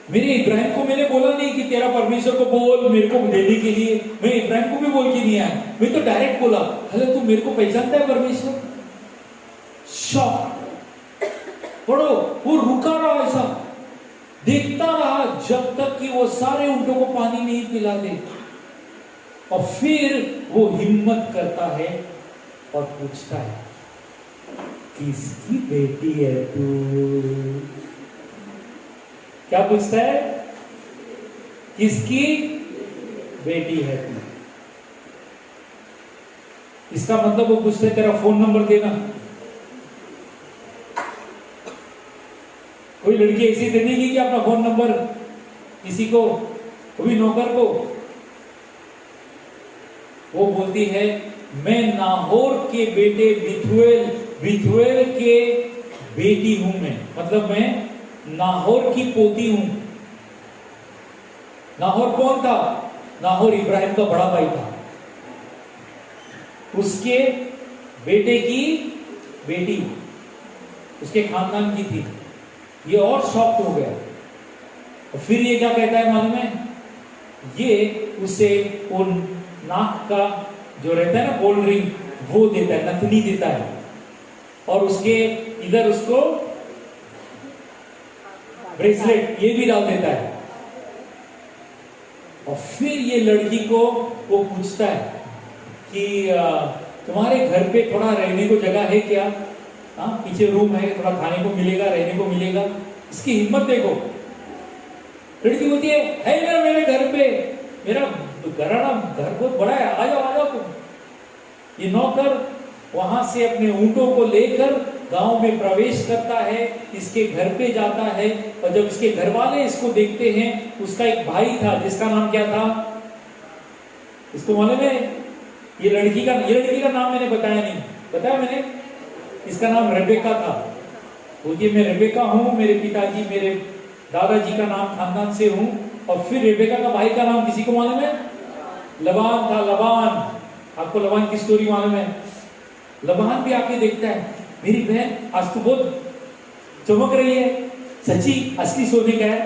A: मेरे इब्राहिम को मैंने बोला नहीं कि तेरा परमेश्वर को बोल मेरे को देने के लिए। मैं इब्राहिम को भी बोल के नहीं आया, मैं तो डायरेक्ट बोला, हेलो तू मेरे को पहचानता है परमेश्वर? शॉक। पढ़ो, वो रुका रहा, ऐसा देखता रहा जब तक कि वो सारे ऊंटों को पानी नहीं पिला दे। और फिर वो हिम्मत करता है और पूछता है, किसकी बेटी है तू? क्या पूछता है? किसकी बेटी है तू? इसका मतलब वो पूछते तेरा फोन नंबर देना। कोई लड़की ऐसी दे देगी कि अपना फोन नंबर किसी को, कोई नौकर को? वो बोलती है, मैं नाहोर के बेटे बिथुएल के बेटी हूं। मैं मतलब मैं नाहोर की पोती हूं। नाहोर कौन था? नाहोर इब्राहिम का बड़ा भाई था। उसके बेटे की बेटी उसके खानदान की थी। ये और शॉक्ड हो गया। और फिर ये क्या कहता है मालूम है? ये उसे उन नाक का जो रहता है ना, गोल्ड रिंग, वो देता है, नथनी देता है। और उसके इधर उसको ब्रेसलेट ये भी डाल देता है। और फिर ये लड़की को वो पूछता है कि तुम्हारे घर पे थोड़ा रहने को जगह है क्या? हाँ, पीछे रूम है, थोड़ा खाने को मिलेगा, रहने को मिलेगा। इसकी हिम्मत देखो। लड़की बोलती है ना मेरे घर पे, मेरा घर बहुत बड़ा है, आ जाओ तुम। ये नौकर वहां से अपने ऊंटों को लेकर गांव में प्रवेश करता है, इसके घर पे जाता है। और जब इसके घर वाले इसको देखते हैं, उसका एक भाई था जिसका नाम क्या था? इसको मालूम है? ये लड़की का नाम मैंने बताया नहीं, बताया मैंने? इसका नाम रेबेका था। बोलिए मैं रेबेका हूं, मेरे पिताजी मेरे दादाजी का नाम खानदान से हूं। और फिर रेबेका का भाई का नाम किसी को मालूम है? लबान था। लबान, आपको लबान की स्टोरी मालूम है? लबान भी आके देखता है, मेरी बहन आज तो बहुत चमक रही है, सच्ची असली सोने का है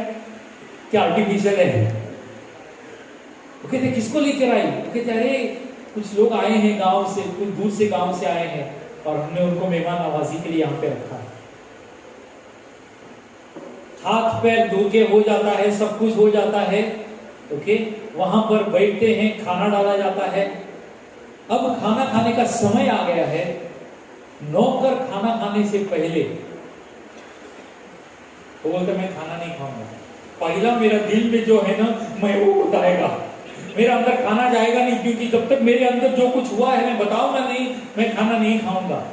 A: क्या आर्टिफिशियल है? वो कहते किसको लेकर आई? वो कहते अरे कुछ लोग आए हैं गांव से, कुछ दूर से गांव से आए हैं और हमने उनको मेहमान नवाजी के लिए यहाँ पे रखा है। हाथ पैर धो के हो जाता है, सब कुछ हो जाता है। ओके, वहां पर बैठते हैं, खाना डाला जाता है। अब खाना खाने का समय आ गया है। नौकर खाना खाने से पहले वो बोलता मैं खाना नहीं खाऊंगा। पहला मेरा दिल में जो है ना, मैं वो बताएगा, मेरा अंदर खाना जाएगा नहीं, क्योंकि जब तक मेरे अंदर जो कुछ हुआ है मैं बताऊंगा नहीं, मैं खाना नहीं खाऊंगा।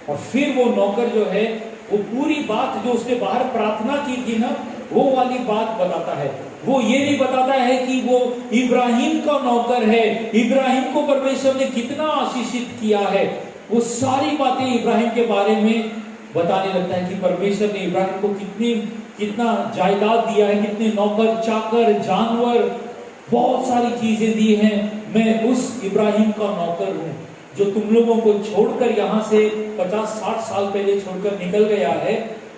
A: और फिर वो नौकर जो है वो पूरी बात जो उसने बाहर प्रार्थना की थी ना, वो वाली बात बताता है। वो ये नहीं बताता है कि वो इब्राहिम का नौकर है, इब्राहिम को परमेश्वर ने कितना आशीषित किया है। वो सारी बातें इब्राहिम के बारे में बताने लगता है कि परमेश्वर ने इब्राहिम को कितना जायदाद दिया है, कितने नौकर चाकर जानवर, बहुत सारी चीजें दी हैं। मैं उस इब्राहिम का नौकर हूं जो तुम लोगों को छोड़कर यहां से 50-60 साल पहले छोड़कर निकल गया है।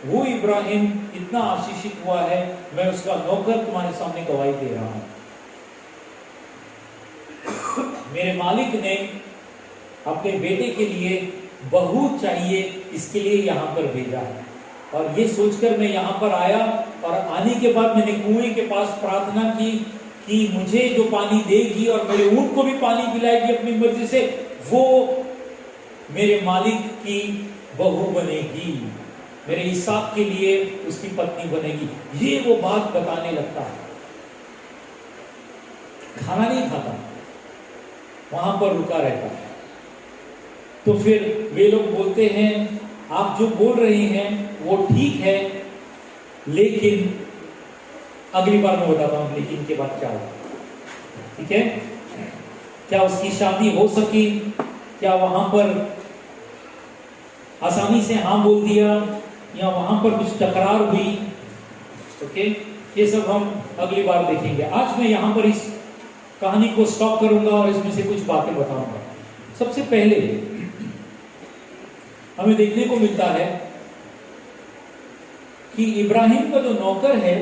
A: वो इब्राहिम इतना आशीषित हुआ है, मैं उसका नौकर तुम्हारे सामने गवाही दे रहा हूं। मेरे मालिक ने अपने बेटे के लिए बहू चाहिए, इसके लिए यहां पर भेजा है। और ये सोचकर मैं यहां पर आया, और आने के बाद मैंने कुएं के पास प्रार्थना की कि मुझे जो पानी देगी और मेरे ऊंट को भी पानी पिलाएगी अपनी मर्जी से, वो मेरे मालिक की बहू बनेगी, मेरे इसहाक के लिए उसकी पत्नी बनेगी। ये वो बात बताने लगता है। खाना नहीं खाता, वहां पर रुका रहता है। तो फिर वे लोग बोलते हैं आप जो बोल रहे हैं वो ठीक है, लेकिन अगली बार मैं बताता हूं लेकिन के बाद क्या होगा। ठीक है, क्या उसकी शादी हो सकी, क्या वहां पर आसानी से हाँ बोल दिया, या वहां पर कुछ तकरार हुई। ओके, ये सब हम अगली बार देखेंगे। आज मैं यहां पर इस कहानी को स्टॉप करूंगा और इसमें से कुछ बातें बताऊंगा। सबसे पहले हमें देखने को मिलता है कि इब्राहिम का जो नौकर है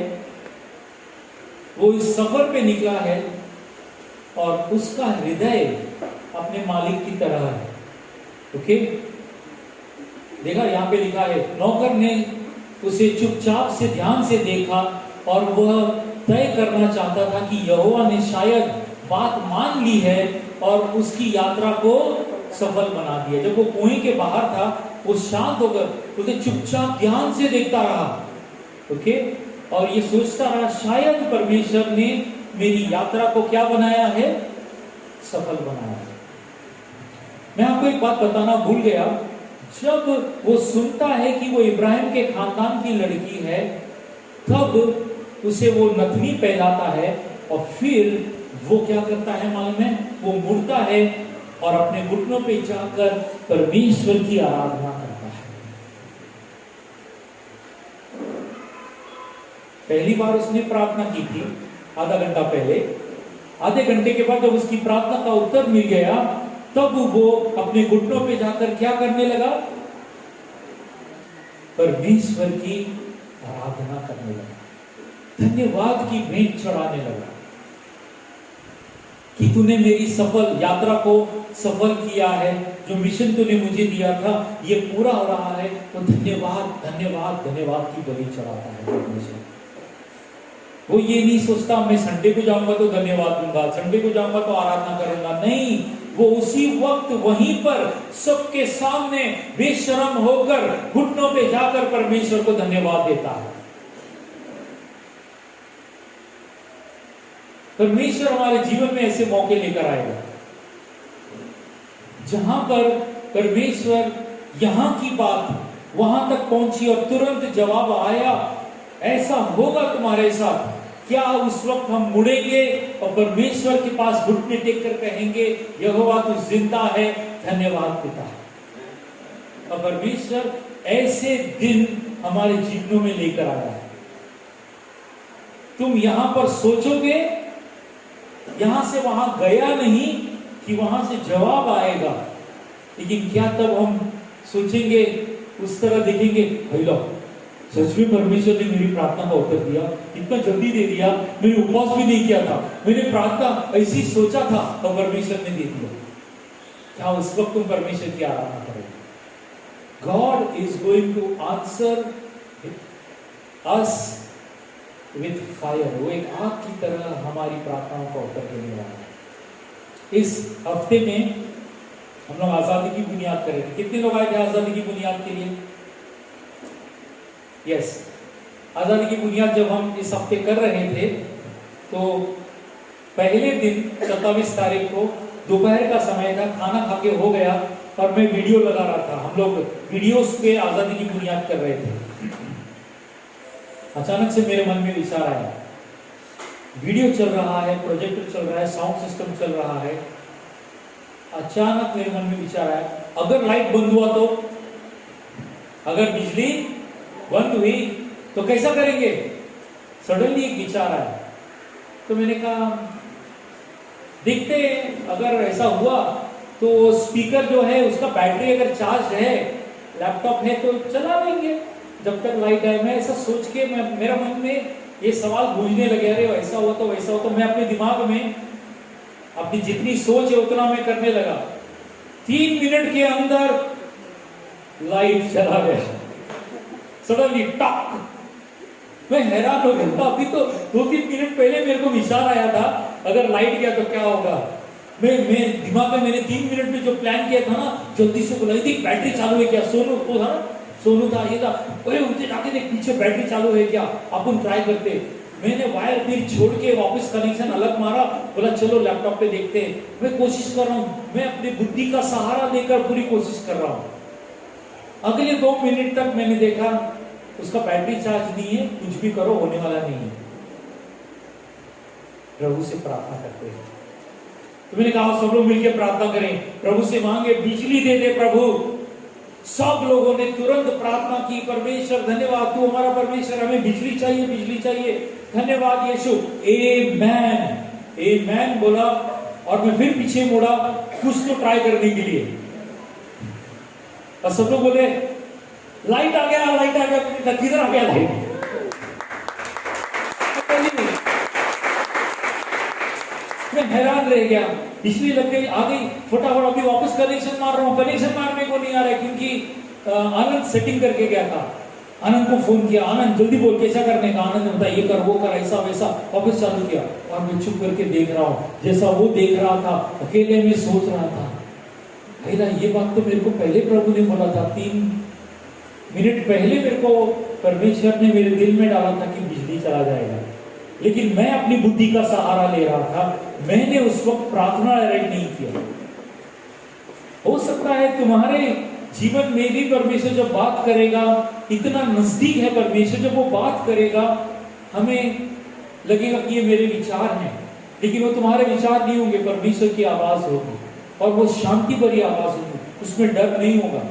A: वो इस सफर पे निकला है और उसका हृदय अपने मालिक की तरह है। ओके, देखा यहां पे लिखा है, नौकर ने उसे चुपचाप से ध्यान से देखा और वह तय करना चाहता था कि यहोवा ने शायद बात मान ली है और उसकी यात्रा को सफल बना दिया। जब वो कुएं के बाहर था, वो शांत होकर उसे चुपचाप ध्यान से देखता रहा। ओके, और ये सोचता रहा शायद परमेश्वर ने मेरी यात्रा को क्या बनाया है, सफल बनाया है। मैं आपको एक बात बताना भूल गया, जब वो सुनता है कि वो इब्राहिम के खानदान की लड़की है, तब उसे वो नथनी पहनाता है और फिर वो क्या करता है मालूम है, वो मुड़ता है और अपने घुटनों पे जाकर परमेश्वर की आराधना करता है। पहली बार उसने प्रार्थना की थी आधा घंटा पहले, आधे घंटे के बाद जब उसकी प्रार्थना का उत्तर मिल गया, तब वो अपने घुटनों पे जाकर क्या करने लगा, परमेश्वर की आराधना करने लगा, धन्यवाद की भेंट चढ़ाने लगा कि तूने मेरी सफल यात्रा को सफल किया है, जो मिशन तूने मुझे दिया था ये पूरा हो रहा है, तो धन्यवाद धन्यवाद धन्यवाद की बलि चढ़ाता है परमेश्वर। वो ये नहीं सोचता मैं संडे को जाऊंगा तो धन्यवाद दूंगा, संडे को जाऊंगा तो आराधना करूंगा, नहीं, वो उसी वक्त वहीं पर सबके सामने बेशर्म होकर घुटनों पे जाकर परमेश्वर को धन्यवाद देता है। परमेश्वर हमारे जीवन में ऐसे मौके लेकर आएगा जहां पर परमेश्वर यहां की बात वहां तक पहुंची और तुरंत जवाब आया, ऐसा होगा तुम्हारे साथ। क्या उस वक्त हम मुड़ेंगे और परमेश्वर के पास घुटने टेक कर कहेंगे यहोवा तू जिंदा है, धन्यवाद पिता। और परमेश्वर ऐसे दिन हमारे जीवनों में लेकर आया है। तुम यहां पर सोचोगे यहां से वहां गया नहीं कि वहां से जवाब आएगा, लेकिन क्या तब हम सोचेंगे उस तरह देखेंगे, भैया सच में परमेश्वर ने मेरी प्रार्थना का उत्तर दिया, इतना जल्दी दे दिया, मैंने उपवास भी नहीं किया था, मैंने प्रार्थना ऐसी सोचा था और परमेश्वर ने दे दिया। क्या उस वक्त तुम परमेश्वर की आराधना करोगे? God is going to answer us with fire, वो एक आग की तरह हमारी प्रार्थनाओं का उत्तर देने वाला है। इस हफ्ते में हम लोग आजादी की बुनियाद कर रहे थे। कितने लोग आए थे आजादी की बुनियाद के लिए? यस, आजादी की बुनियाद जब हम इस हफ्ते कर रहे थे तो पहले दिन 27 तारीख को दोपहर का समय था, खाना खा के हो गया और मैं वीडियो लगा रहा था। हम लोग वीडियोस पे आजादी की बुनियाद कर रहे थे। अचानक से मेरे मन में विचार आया, वीडियो चल रहा है, प्रोजेक्टर चल रहा है, साउंड सिस्टम चल रहा है। अचानक मेरे मन में विचार आया, अगर लाइट बंद हुआ तो, अगर बिजली बंद हुई तो कैसा करेंगे? सडनली एक विचार आया, तो मैंने कहा देखते हैं, अगर ऐसा हुआ तो स्पीकर जो है उसका बैटरी अगर चार्ज है, लैपटॉप है तो चला लेंगे जब तक लाइट आए। मैं ऐसा सोच के मेरा मन में ये सवाल गूंजने लगे, अरे ऐसा हुआ तो वैसा हो। तो मैं अपने दिमाग में अपनी जितनी सोच है उतना मैं करने लगा। 3 मिनट के अंदर लाइट चला गया, सडनली टॉक। मैं हैरान हो गया। अभी तो 2-3 मिनट पहले मेरे को विचार आया था अगर लाइट गया तो क्या होगा। मैं दिमाग में मैंने 3 मिनट में जो प्लान किया था ना, जल्दी से बोला थी बैटरी चालू है क्या? सोनू को था ना, सोनू था, ये था, अरे उनसे जाके देख पीछे बैटरी चालू है क्या, अपन ट्राई करते। मैंने वायर फिर छोड़ के वापस कनेक्शन अलग मारा, बोला चलो लैपटॉप पे देखते हैं। मैं कोशिश कर रहा हूँ, मैं अपनी बुद्धि का सहारा लेकर पूरी कोशिश कर रहा हूँ। अगले 2 मिनट तक मैंने देखा उसका बैटरी चार्ज नहीं है, कुछ भी करो होने वाला नहीं है। प्रभु से प्रार्थना करते हैं। तो मैंने कहा सब लोग मिलकर प्रार्थना करें, प्रभु से मांगे बिजली दे दे प्रभु। सब लोगों ने तुरंत प्रार्थना की, परमेश्वर धन्यवाद, तू हमारा परमेश्वर, हमें बिजली चाहिए, बिजली चाहिए, धन्यवाद यीशु। आमेन, आमेन बोला और मैं फिर पीछे मुड़ा कुछ तो ट्राई करने के लिए, और सब लोग बोले लाइट आ गया, लाइट आ गया। किधर आ गया लाइट? मैं हैरान रह गया, बिजली लग गई, आ गई, फटाफट अभी वापस कनेक्शन मार रहा हूँ, कनेक्शन मारने को नहीं आ रहा है क्योंकि आनंद सेटिंग करके गया था। आनंद को फोन किया, आनंद जल्दी बोल कैसा करने का। आनंद ने बताया ये कर, वो कर, ऐसा वैसा। वापस चालू किया और मैं चुप करके देख रहा हूँ, जैसा वो देख रहा था अकेले में सोच रहा था, ये बात तो मेरे को पहले प्रभु ने बोला था, 3 मिनट पहले मेरे को परमेश्वर ने मेरे दिल में डाला था कि बिजली चला जाएगा, लेकिन मैं अपनी बुद्धि का सहारा ले रहा था। मैंने उस वक्त प्रार्थना नहीं किया। हो सकता है तुम्हारे जीवन में भी परमेश्वर जब बात करेगा, इतना नजदीक है परमेश्वर, जब वो बात करेगा हमें लगेगा कि ये मेरे विचार हैं, लेकिन वो तुम्हारे विचार नहीं होंगे, परमेश्वर की आवाज होगी और वो शांति भरी आवाज होगी, उसमें डर नहीं होगा।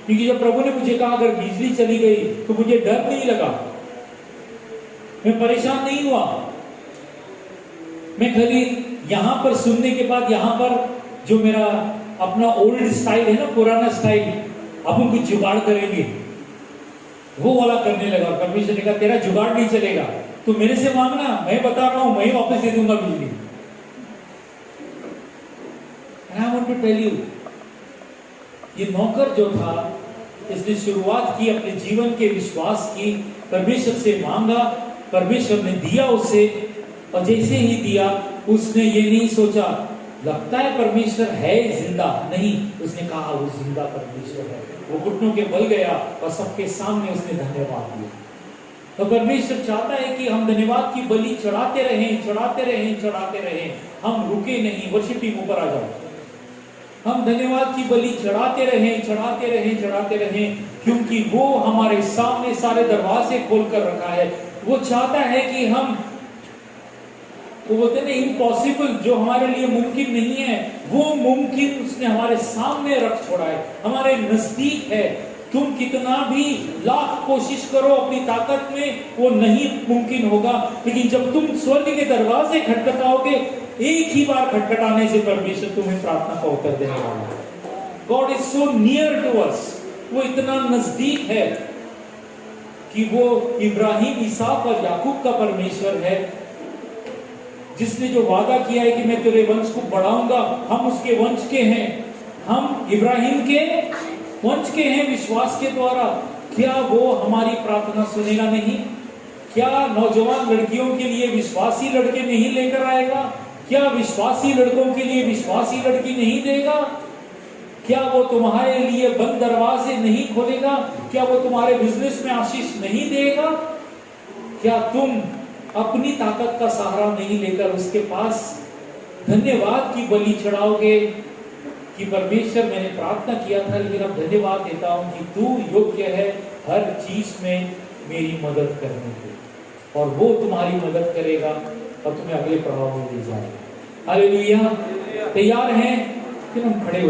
A: क्योंकि जब प्रभु ने मुझे कहा अगर बिजली चली गई तो मुझे डर नहीं लगा, मैं परेशान नहीं हुआ। मैं खाली यहां पर सुनने के बाद यहां पर जो मेरा अपना ओल्ड स्टाइल है ना, पुराना स्टाइल, अपन कुछ जुगाड़ करेंगे, वो वाला करने लगा। परमेश्वर ने कहा तेरा जुगाड़ नहीं चलेगा, तो मेरे से मांगना, मैं बता रहा हूं, मैं वापस दे दूंगा बिजली। And I want to tell you, ये नौकर जो था इसने शुरुआत की अपने जीवन के विश्वास की, परमेश्वर से मांगा, परमेश्वर ने दिया उसे, और जैसे ही दिया उसने ये नहीं सोचा लगता है परमेश्वर है जिंदा, नहीं, उसने कहा वो जिंदा परमेश्वर है। वो घुटनों के बल गया और सबके सामने उसने धन्यवाद दिया। तो परमेश्वर चाहता है कि हम धन्यवाद की बलि चढ़ाते रहें, चढ़ाते रहें, चढ़ाते रहें, हम रुके नहीं। वर्शिप टीम ऊपर आ जाओ। हम धन्यवाद की बलि चढ़ाते रहें, चढ़ाते रहें, चढ़ाते रहें, क्योंकि वो हमारे सामने सारे दरवाजे खोल कर रखा है। वो चाहता है कि हम, वो बोलते हैं इम्पॉसिबल, जो हमारे लिए मुमकिन नहीं है, वो मुमकिन उसने हमारे सामने रख छोड़ा है, हमारे नजदीक है। तुम कितना भी लाख कोशिश करो अपनी ताकत में, वो नहीं मुमकिन होगा। लेकिन जब तुम स्वर्ग के दरवाजे खटखटाओगे, एक ही बार खटखटाने से परमेश्वर तुम्हें प्रार्थना का उत्तर देने वाला है। God is so near to us, वो इतना नजदीक है कि वो इब्राहिम, इसहाक और याकूब का परमेश्वर है, जिसने जो वादा किया है कि मैं तेरे वंश को बढ़ाऊंगा। हम उसके वंश के हैं, हम इब्राहिम के वंश के हैं विश्वास के द्वारा। क्या वो हमारी प्रार्थना सुनेगा नहीं? क्या नौजवान लड़कियों के लिए विश्वासी लड़के नहीं लेकर आएगा? क्या विश्वासी लड़कों के लिए विश्वासी लड़की नहीं देगा? क्या वो तुम्हारे लिए बंद दरवाजे नहीं खोलेगा? क्या वो तुम्हारे बिजनेस में आशीष नहीं देगा? क्या तुम अपनी ताकत का सहारा नहीं लेकर उसके पास धन्यवाद की बलि चढ़ाओगे कि परमेश्वर, मैंने प्रार्थना किया था लेकिन अब धन्यवाद देता हूं कि तू योग्य है हर चीज में मेरी मदद करने की, और वो तुम्हारी मदद करेगा और तुम्हें अगले प्रभाव में ले जाएगा। हालेलुया। तैयार हैं? फिर हम खड़े हो